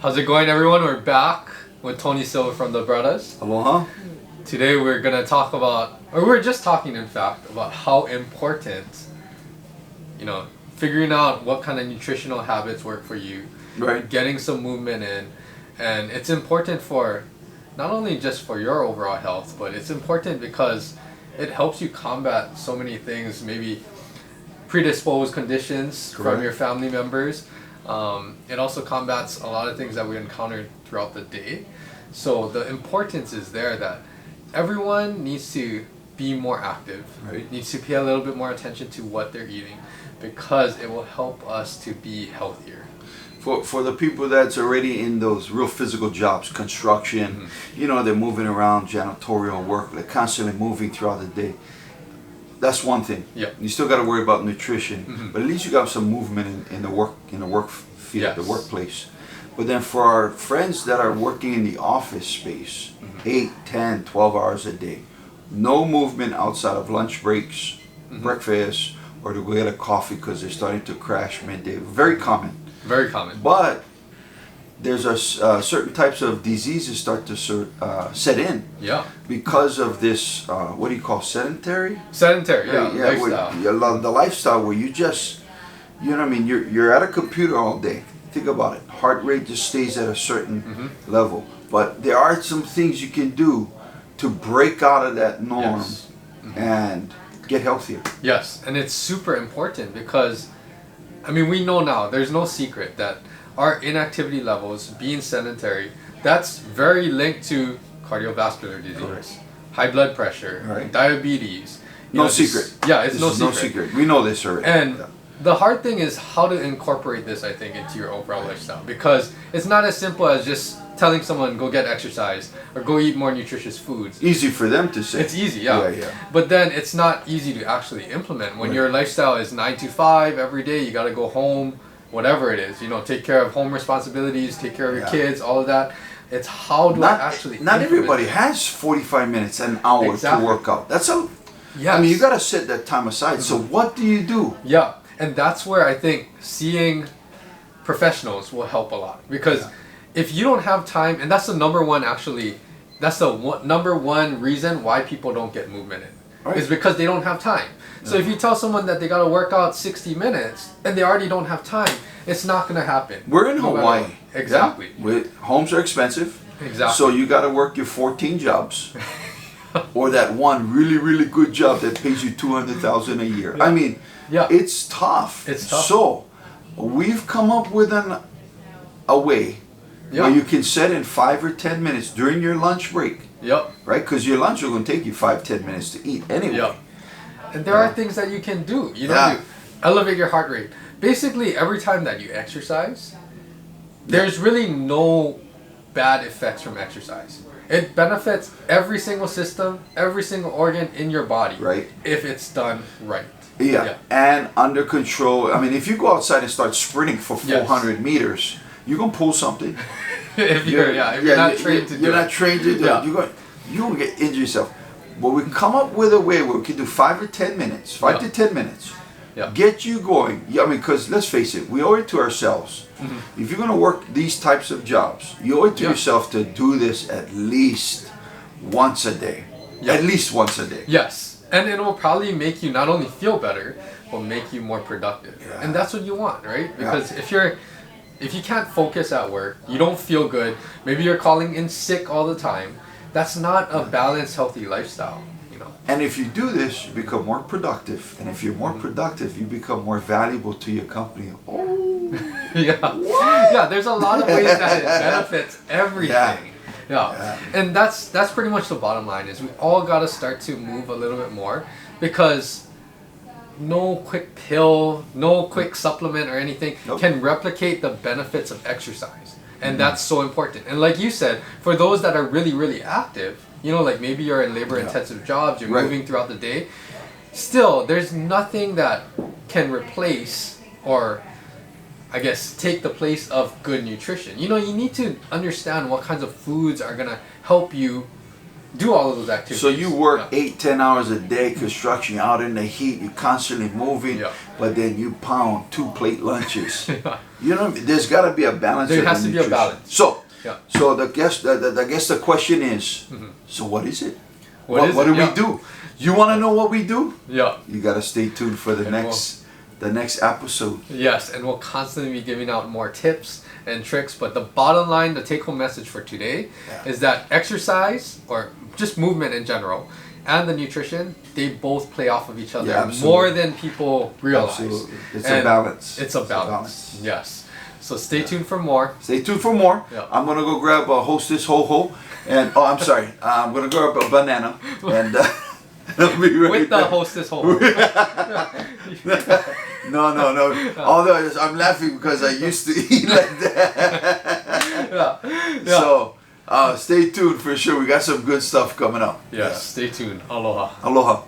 How's it going, everyone? We're back with Tony Silva from the Brothers. Aloha. Today we're going to talk about, or we're just talking in fact, about how important, figuring out what kind of nutritional habits work for you, Right. getting some movement in, and it's important for, not only just for your overall health, but it's important because it helps you combat so many things, maybe predisposed conditions Correct. from your family members. It also combats a lot of things that we encounter throughout the day. So the importance is there that everyone needs to be more active, Right. needs to pay a little bit more attention to what they're eating, because it will help us to be healthier. For the people that's already in those real physical jobs, construction, they're moving around, janitorial work, they're constantly moving throughout the day. That's one thing. Yeah. You still got to worry about nutrition, but at least you got some movement in the work field, Yes. the workplace. But then for our friends that are working in the office space, 8, 10, 12 hours a day, no movement outside of lunch breaks, breakfast, or to go get a coffee because they're starting to crash midday. Very common. Very common. But there's certain types of diseases start to set in Yeah. because of this, what do you call sedentary? Sedentary, yeah, lifestyle. The lifestyle where you just, you're at a computer all day. Think about it. Heart rate just stays at a certain level. But there are some things you can do to break out of that norm Yes. and get healthier. Yes, and it's super important because, we know now, there's no secret that our inactivity levels, being sedentary, that's very linked to cardiovascular disease, Correct. high blood pressure, Right. diabetes. No secret. It's This no is secret. no secret. We know this already. And Yeah. the hard thing is how to incorporate this, I think, into your overall lifestyle, because it's not as simple as just telling someone go get exercise or go eat more nutritious foods. Easy for them to say. It's easy, yeah. But then it's not easy to actually implement when Right. your lifestyle is 9 to 5 every day. You got to go home, whatever it is. Take care of home responsibilities, take care of your Yeah. kids, all of that. It's how do I actually Not implement everybody it? has 45 minutes, an hour Exactly. to work out. That's a. Yes. You got to set that time aside. So what do you do? Yeah, and that's where I think seeing professionals will help a lot, because if you don't have time, and that's the number one number one reason why people don't get movement in, Right. is because they don't have time. So if you tell someone that they got to work out 60 minutes and they already don't have time, it's not going to happen. We're in No matter Hawaii. what. Exactly. Homes are expensive. Exactly. So you got to work your 14 jobs, or that one really, really good job that pays you $200,000 a year. Yeah. It's tough. It's tough. So we've come up with a way where you can set in 5 or 10 minutes during your lunch break, Yep. right? Because your lunch is going to take you 5-10 minutes to eat anyway. Yep. And there are things that you can do. You Yeah. elevate your heart rate. Basically, every time that you exercise, there's really no bad effects from exercise. It benefits every single system, every single organ in your body, Right. if it's done right. Yeah, and under control. If you go outside and start sprinting for Yes. 400 meters, you're going to pull something. if you're not trained to do You're it. not trained to do Yeah. it. You're going to get injure yourself. But we come up with a way where we can do 5 or 10 minutes, 5 to 10 minutes. Yeah. Get you going. Because let's face it, we owe it to ourselves. If you're going to work these types of jobs, you owe it to yourself to do this at least once a day. Yeah. At least once a day. Yes, and it will probably make you not only feel better, but make you more productive. Yeah. And that's what you want, right? Because if you can't focus at work, you don't feel good, maybe you're calling in sick all the time, that's not a balanced, healthy lifestyle. And if you do this, you become more productive. And if you're more productive, you become more valuable to your company. Oh, Yeah, there's a lot of ways that it benefits everything. Yeah. And that's pretty much the bottom line, is we all got to start to move a little bit more, because no quick pill, no quick supplement or anything can replicate the benefits of exercise. And that's so important. And like you said, for those that are really, really active, like maybe you're in labor intensive jobs, you're moving throughout the day, still there's nothing that can replace, or I guess take the place of good nutrition. You need to understand what kinds of foods are going to help you do all of those activities. So you work 8-10 hours a day construction, out in the heat, you're constantly moving, but then you pound 2 plate lunches. You know, there's got to be a balance. There has to be a balance. So I guess the question is, so what is it? What do we do? You want to know what we do? Yeah. You got to stay tuned for the next episode. Yes, and we'll constantly be giving out more tips and tricks, but the bottom line, the take-home message for today is that exercise, or just movement in general, and the nutrition, they both play off of each other more than people realize. Absolutely. It's a balance. It's a balance. Yes. So stay tuned for more. Stay tuned for more. Yeah. I'm going to go grab a Hostess Ho-Ho, and I'm sorry, I'm going to grab a banana, and I'll be right with the back. Hostess Ho-Ho. No. Although I'm laughing because I used to eat like that. So stay tuned for sure. We got some good stuff coming up. Yes, stay tuned. Aloha. Aloha.